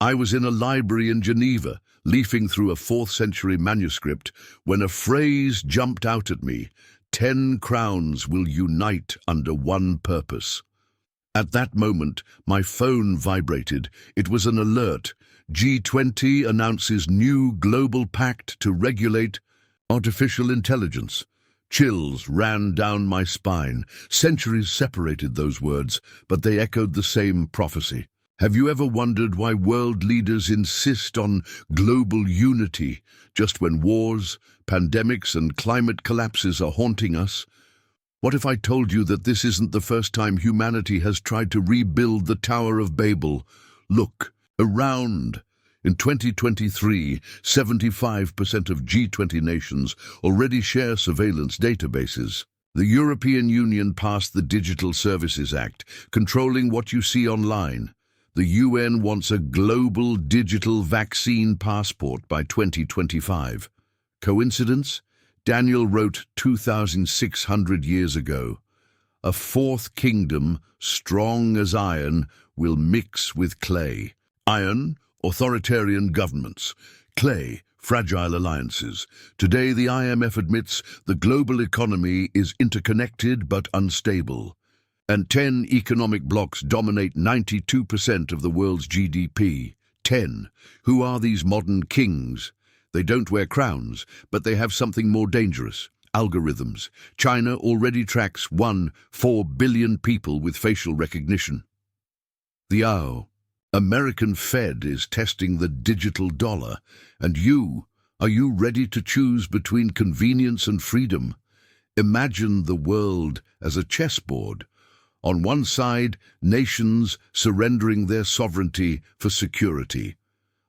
I was in a library in Geneva, leafing through a 4th century manuscript, when a phrase jumped out at me: 10 crowns will unite under one purpose. At that moment, my phone vibrated. It was an alert. G20 announces new global pact to regulate artificial intelligence. Chills ran down my spine. Centuries separated those words, but they echoed the same prophecy. Have you ever wondered why world leaders insist on global unity just when wars, pandemics, and climate collapses are haunting us? What if I told you that this isn't the first time humanity has tried to rebuild the Tower of Babel? Look around. In 2023, 75% of G20 nations already share surveillance databases. The European Union passed the Digital Services Act, controlling what you see online. The UN wants a global digital vaccine passport by 2025. Coincidence? Daniel wrote 2,600 years ago, "A fourth kingdom, strong as iron, will mix with clay." Iron, authoritarian governments. Clay, fragile alliances. Today, the IMF admits the global economy is interconnected but unstable. And 10 economic blocs dominate 92% of the world's GDP. 10. Who are these modern kings? They don't wear crowns, but they have something more dangerous: algorithms. China already tracks 4 billion people with facial recognition. The American Fed is testing the digital dollar. And are you ready to choose between convenience and freedom? Imagine the world as a chessboard. On one side, nations surrendering their sovereignty for security.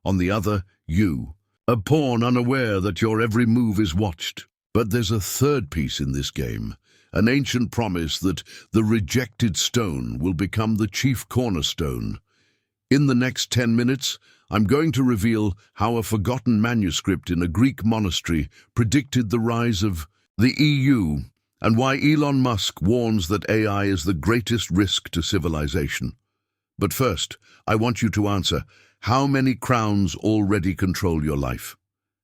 On the other, you, a pawn unaware that your every move is watched. But there's a third piece in this game, an ancient promise that the rejected stone will become the chief cornerstone. In the next 10 minutes, I'm going to reveal how a forgotten manuscript in a Greek monastery predicted the rise of the EU, and why Elon Musk warns that AI is the greatest risk to civilization. But first, I want you to answer, how many crowns already control your life?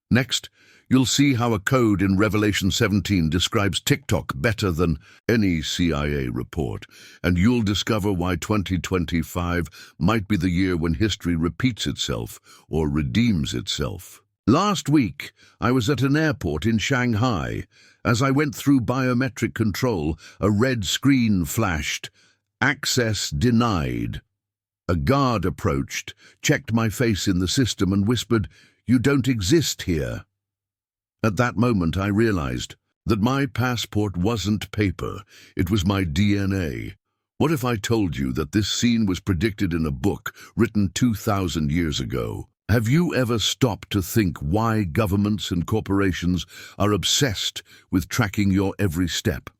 Next, you'll see how a code in Revelation 17 describes TikTok better than any CIA report, and you'll discover why 2025 might be the year when history repeats itself or redeems itself. Last week, I was at an airport in Shanghai. As I went through biometric control, a red screen flashed. Access denied. A guard approached, checked my face in the system and whispered, "You don't exist here." At that moment, I realized that my passport wasn't paper, it was my DNA. What if I told you that this scene was predicted in a book written 2,000 years ago? Have you ever stopped to think why governments and corporations are obsessed with tracking your every step?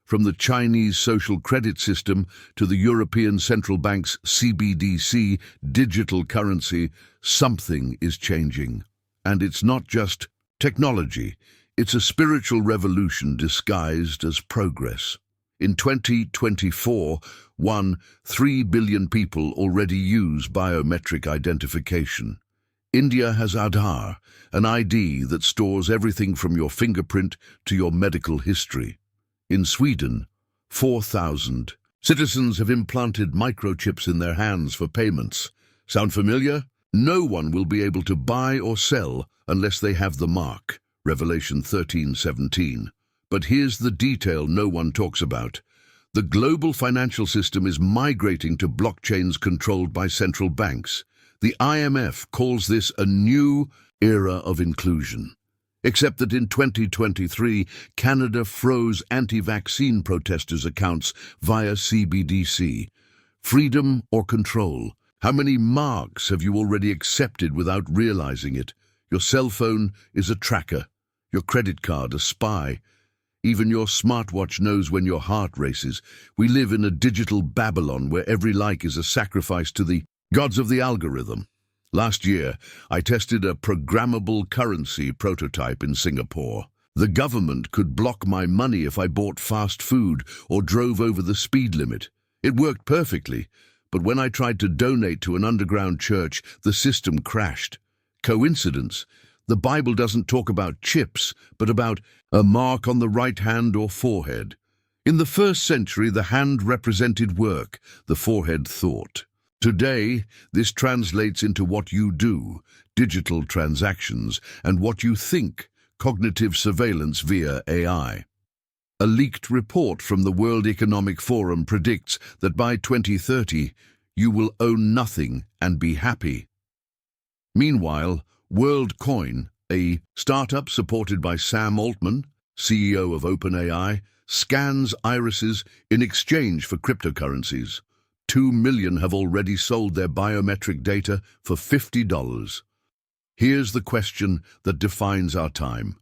From the Chinese social credit system to the European Central Bank's CBDC digital currency, something is changing. And it's not just technology, it's a spiritual revolution disguised as progress. In 2024, 3 billion people already use biometric identification. India has Aadhaar, an ID that stores everything from your fingerprint to your medical history. In Sweden, 4,000 citizens have implanted microchips in their hands for payments. Sound familiar? No one will be able to buy or sell unless they have the mark. Revelation 13:17. But here's the detail no one talks about. The global financial system is migrating to blockchains controlled by central banks. The IMF calls this a new era of inclusion. Except that in 2023, Canada froze anti-vaccine protesters' accounts via CBDC. Freedom or control? How many marks have you already accepted without realizing it? Your cell phone is a tracker, your credit card a spy. Even your smartwatch knows when your heart races. We live in a digital Babylon where every like is a sacrifice to the gods of the algorithm. Last year, I tested a programmable currency prototype in Singapore. The government could block my money if I bought fast food or drove over the speed limit. It worked perfectly, but when I tried to donate to an underground church, the system crashed. Coincidence? The Bible doesn't talk about chips, but about a mark on the right hand or forehead. In the 1st century, the hand represented work, the forehead thought. Today, this translates into what you do, digital transactions, and what you think, cognitive surveillance via AI. A leaked report from the World Economic Forum predicts that by 2030, you will own nothing and be happy. Meanwhile, WorldCoin, a startup supported by Sam Altman, CEO of OpenAI, scans irises in exchange for cryptocurrencies. 2 million have already sold their biometric data for $50. Here's the question that defines our time.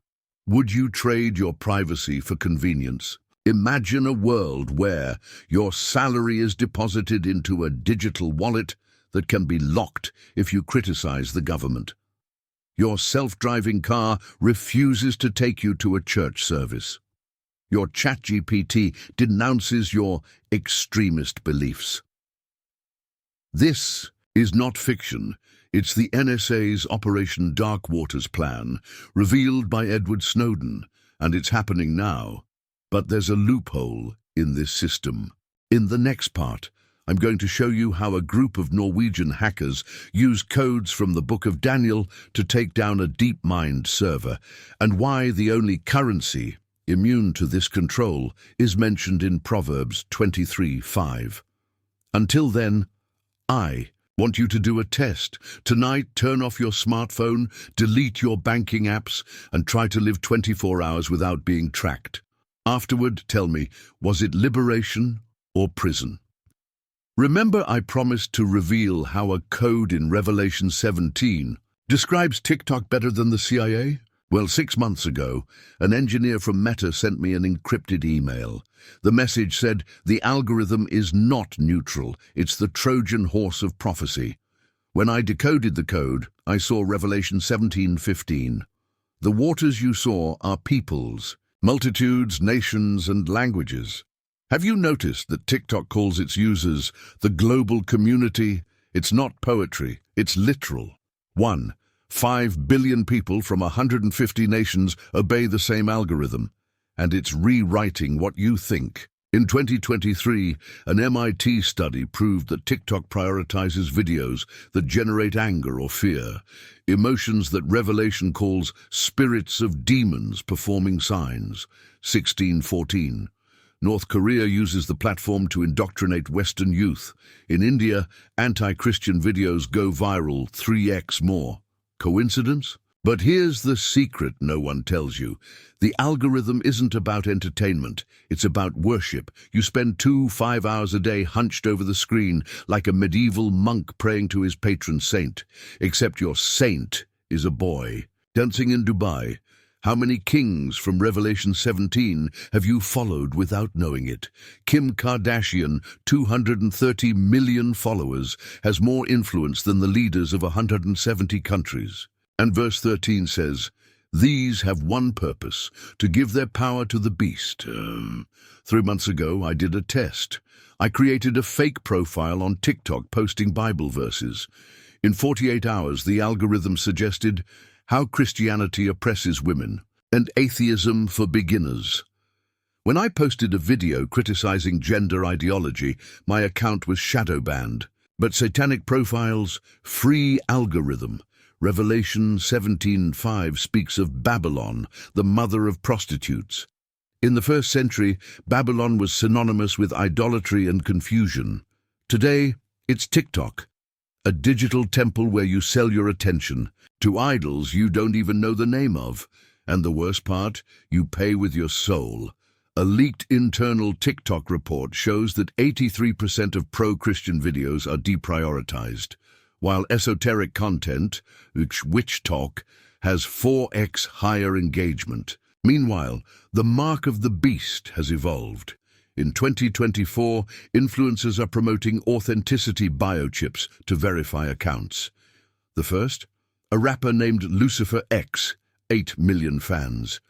Would you trade your privacy for convenience? Imagine a world where your salary is deposited into a digital wallet that can be locked if you criticize the government. Your self-driving car refuses to take you to a church service. Your ChatGPT denounces your extremist beliefs. This is not fiction. It's the NSA's Operation Dark Waters plan, revealed by Edward Snowden, and it's happening now. But there's a loophole in this system. In the next part, I'm going to show you how a group of Norwegian hackers use codes from the Book of Daniel to take down a DeepMind server, and why the only currency immune to this control is mentioned in Proverbs 23:5. Until then, I want you to do a test. Tonight, turn off your smartphone, delete your banking apps, and try to live 24 hours without being tracked. Afterward, tell me, was it liberation or prison? Remember, I promised to reveal how a code in Revelation 17 describes TikTok better than the CIA? Well, 6 months ago, an engineer from Meta sent me an encrypted email. The message said, the algorithm is not neutral, it's the Trojan horse of prophecy. When I decoded the code, I saw Revelation 17:15. The waters you saw are peoples, multitudes, nations, and languages. Have you noticed that TikTok calls its users the global community? It's not poetry, it's literal. 5 billion people from 150 nations obey the same algorithm, and it's rewriting what you think. In 2023, an MIT study proved that TikTok prioritizes videos that generate anger or fear, emotions that Revelation calls spirits of demons performing signs. 16:14. North Korea uses the platform to indoctrinate Western youth. In India, anti-Christian videos go viral 3x more. Coincidence? But here's the secret no one tells you. The algorithm isn't about entertainment. It's about worship. You spend 5 hours a day hunched over the screen like a medieval monk praying to his patron saint. Except your saint is a boy. Dancing in Dubai. How many kings from Revelation 17 have you followed without knowing it? Kim Kardashian, 230 million followers, has more influence than the leaders of 170 countries. And verse 13 says, these have one purpose, to give their power to the beast. 3 months ago, I did a test. I created a fake profile on TikTok posting Bible verses. In 48 hours, the algorithm suggested how Christianity oppresses women, and atheism for beginners. When I posted a video criticizing gender ideology, my account was shadow banned. But satanic profiles, free algorithm. Revelation 17:5 speaks of Babylon, the mother of prostitutes. In the 1st century, Babylon was synonymous with idolatry and confusion. Today, it's TikTok, a digital temple where you sell your attention to idols you don't even know the name of. And the worst part, you pay with your soul. A leaked internal TikTok report shows that 83% of pro-Christian videos are deprioritized, while esoteric content, witch talk, has 4x higher engagement. Meanwhile, the mark of the beast has evolved. In 2024, influencers are promoting authenticity biochips to verify accounts. The first? A rapper named Lucifer X, 8 million fans.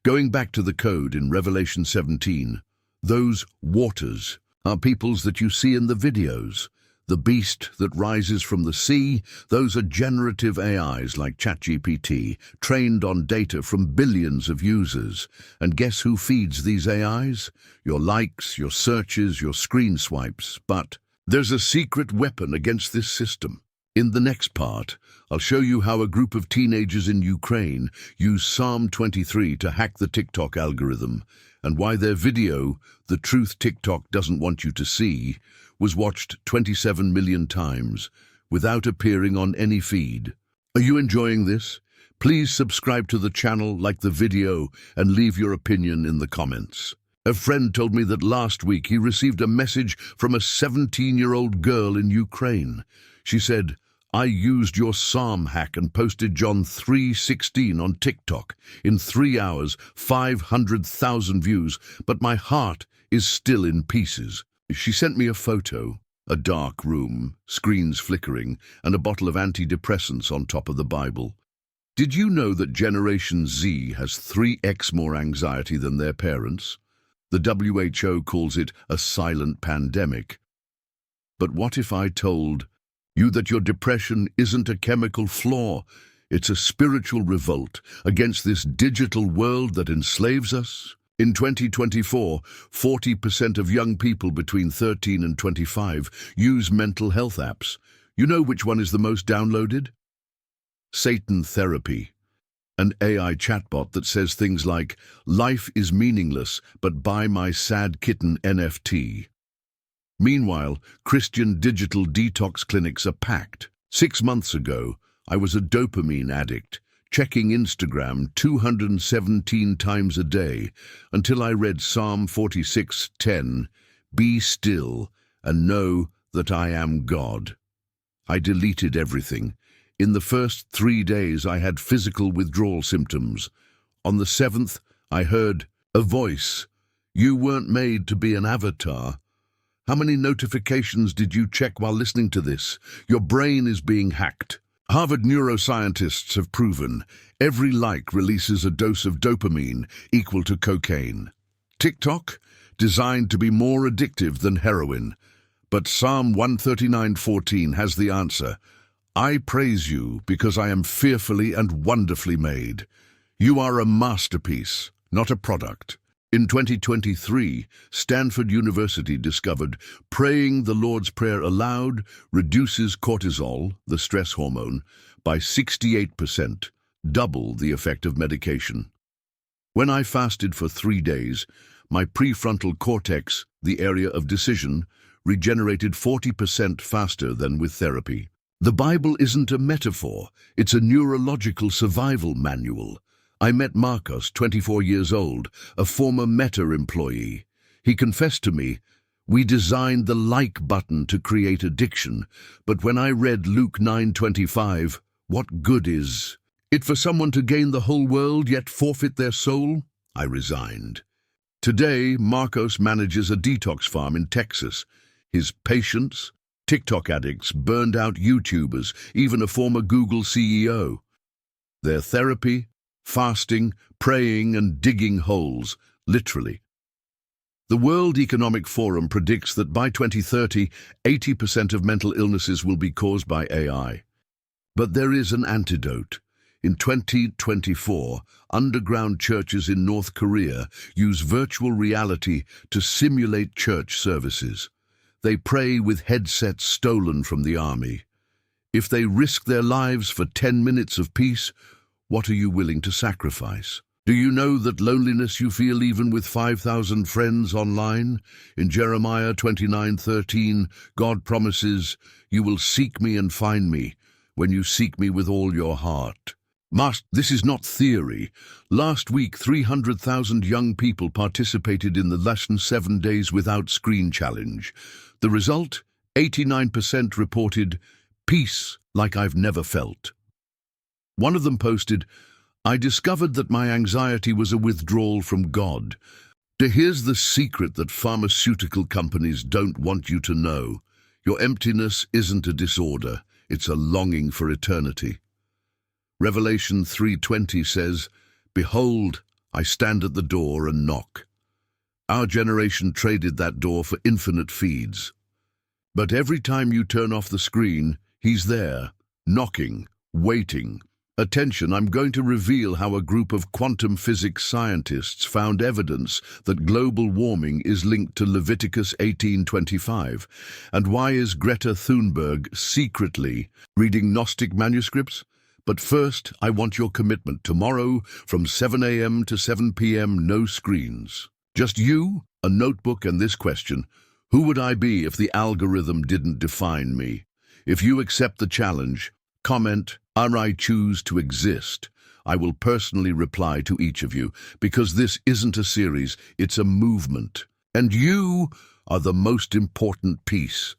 Going back to the code in Revelation 17, those waters are peoples that you see in the videos. The beast that rises from the sea, those are generative AIs like ChatGPT, trained on data from billions of users. And guess who feeds these AIs? Your likes, your searches, your screen swipes. But there's a secret weapon against this system. In the next part, I'll show you how a group of teenagers in Ukraine use Psalm 23 to hack the TikTok algorithm, and why their video, The Truth TikTok Doesn't Want You to See, was watched 27 million times without appearing on any feed. Are you enjoying this? Please subscribe to the channel, like the video, and leave your opinion in the comments. A friend told me that last week he received a message from a 17-year-old girl in Ukraine. She said, "I used your psalm hack and posted John 3:16 on TikTok. In 3 hours, 500,000 views, but my heart is still in pieces." She sent me a photo, a dark room, screens flickering, and a bottle of antidepressants on top of the Bible. Did you know that Generation Z has 3x more anxiety than their parents? The WHO calls it a silent pandemic. But what if I told you that your depression isn't a chemical flaw? It's a spiritual revolt against this digital world that enslaves us. In 2024, 40% of young people between 13 and 25 use mental health apps. You know which one is the most downloaded? Satan Therapy, an AI chatbot that says things like, "Life is meaningless, but buy my sad kitten NFT." Meanwhile, Christian digital detox clinics are packed. 6 months ago, I was a dopamine addict, checking Instagram 217 times a day until I read Psalm 46:10, "Be still and know that I am God." I deleted everything. In the first 3 days, I had physical withdrawal symptoms. On the 7th, I heard a voice. "You weren't made to be an avatar." How many notifications did you check while listening to this? Your brain is being hacked. Harvard neuroscientists have proven every like releases a dose of dopamine equal to cocaine. TikTok, designed to be more addictive than heroin. But Psalm 139:14 has the answer. "I praise you because I am fearfully and wonderfully made." You are a masterpiece, not a product. In 2023, Stanford University discovered praying the Lord's Prayer aloud reduces cortisol, the stress hormone, by 68%, double the effect of medication. When I fasted for 3 days, my prefrontal cortex, the area of decision, regenerated 40% faster than with therapy. The Bible isn't a metaphor, it's a neurological survival manual. I met Marcos, 24 years old, a former Meta employee. He confessed to me, "We designed the like button to create addiction, but when I read Luke 9:25, what good is it for someone to gain the whole world yet forfeit their soul?" I resigned. Today, Marcos manages a detox farm in Texas. His patients, TikTok addicts, burned out YouTubers, even a former Google CEO. Their therapy, fasting, praying, and digging holes, literally. The World Economic Forum predicts that by 2030, 80% of mental illnesses will be caused by AI. But there is an antidote. In 2024, underground churches in North Korea use virtual reality to simulate church services. They pray with headsets stolen from the army. If they risk their lives for 10 minutes of peace, what are you willing to sacrifice? Do you know that loneliness you feel even with 5,000 friends online? In Jeremiah 29:13, God promises, "You will seek me and find me when you seek me with all your heart." This is not theory. Last week, 300,000 young people participated in the Less than 7 Days Without Screen Challenge. The result? 89% reported, "Peace like I've never felt." One of them posted, "I discovered that my anxiety was a withdrawal from God." Here's the secret that pharmaceutical companies don't want you to know. Your emptiness isn't a disorder, it's a longing for eternity. Revelation 3:20 says, "Behold, I stand at the door and knock." Our generation traded that door for infinite feeds. But every time you turn off the screen, he's there, knocking, waiting. Attention, I'm going to reveal how a group of quantum physics scientists found evidence that global warming is linked to Leviticus 18:25. And why is Greta Thunberg secretly reading Gnostic manuscripts? But first, I want your commitment. Tomorrow, from 7 a.m. to 7 p.m., no screens. Just you, a notebook, and this question: who would I be if the algorithm didn't define me? If you accept the challenge, comment, I choose to exist. I will personally reply to each of you, because this isn't a series, it's a movement. And you are the most important piece.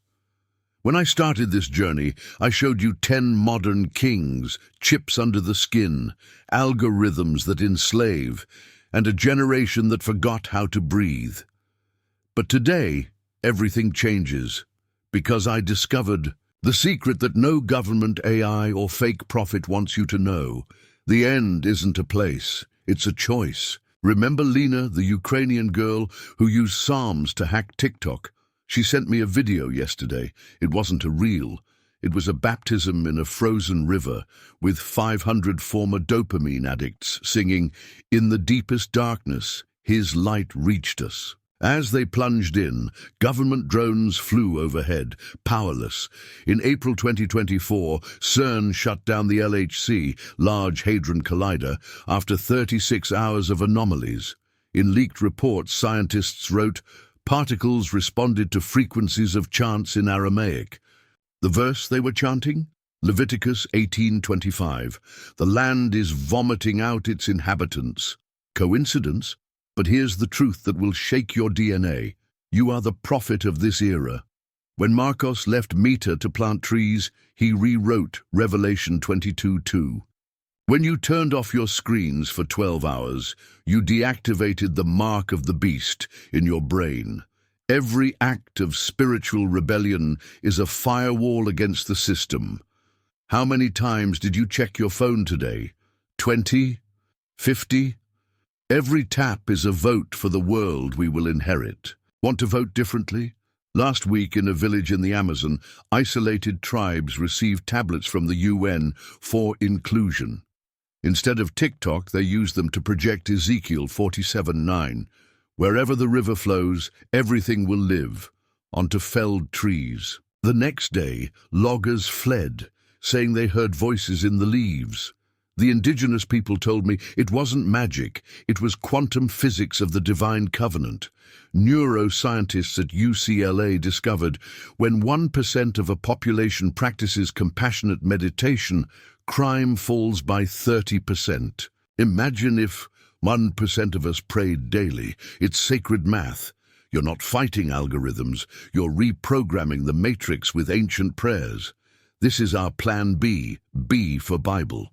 When I started this journey, I showed you 10 modern kings, chips under the skin, algorithms that enslave, and a generation that forgot how to breathe. But today, everything changes, because I discovered the secret that no government, AI, or fake prophet wants you to know. The end isn't a place, it's a choice. Remember Lena, the Ukrainian girl who used Psalms to hack TikTok? She sent me a video yesterday. It wasn't a reel. It was a baptism in a frozen river with 500 former dopamine addicts singing, "In the deepest darkness, his light reached us." As they plunged in, government drones flew overhead, powerless. In April 2024, CERN shut down the LHC, Large Hadron Collider, after 36 hours of anomalies. In leaked reports, scientists wrote, particles responded to frequencies of chants in Aramaic. The verse they were chanting? Leviticus 18:25. The land is vomiting out its inhabitants. Coincidence? But here's the truth that will shake your DNA. You are the prophet of this era. When Marcos left Meta to plant trees, he rewrote Revelation 22:2. When you turned off your screens for 12 hours, you deactivated the mark of the beast in your brain. Every act of spiritual rebellion is a firewall against the system. How many times did you check your phone today? 20? 50? Every tap is a vote for the world we will inherit. Want to vote differently? Last week, in a village in the Amazon, isolated tribes received tablets from the UN for inclusion. Instead of TikTok, they used them to project Ezekiel 47:9. Wherever the river flows, everything will live, onto felled trees. The next day, loggers fled, saying they heard voices in the leaves. The indigenous people told me it wasn't magic, it was quantum physics of the divine covenant. Neuroscientists at UCLA discovered when 1% of a population practices compassionate meditation, crime falls by 30%. Imagine if 1% of us prayed daily. It's sacred math. You're not fighting algorithms, you're reprogramming the matrix with ancient prayers. This is our plan B, B for Bible.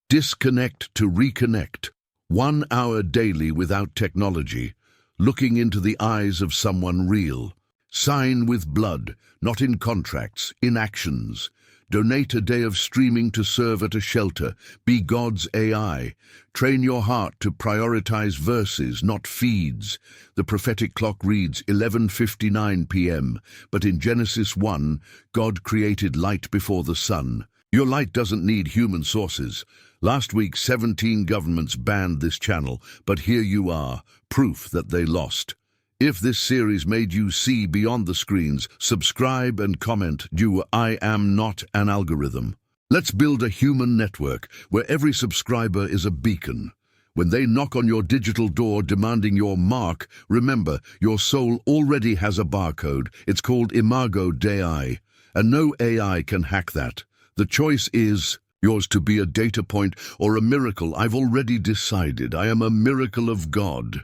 Disconnect to reconnect. 1 hour daily without technology, looking into the eyes of someone real. Sign with blood, not in contracts, in actions. Donate a day of streaming to serve at a shelter. Be God's AI. Train your heart to prioritize verses, not feeds. The prophetic clock reads 11:59 p.m., but in Genesis 1, God created light before the sun. Your light doesn't need human sources. Last week, 17 governments banned this channel, but here you are, proof that they lost. If this series made you see beyond the screens, subscribe and comment. I am not an algorithm. Let's build a human network where every subscriber is a beacon. When they knock on your digital door demanding your mark, remember, your soul already has a barcode. It's called Imago Dei, and no AI can hack that. The choice is yours to be a data point or a miracle. I've already decided I am a miracle of God.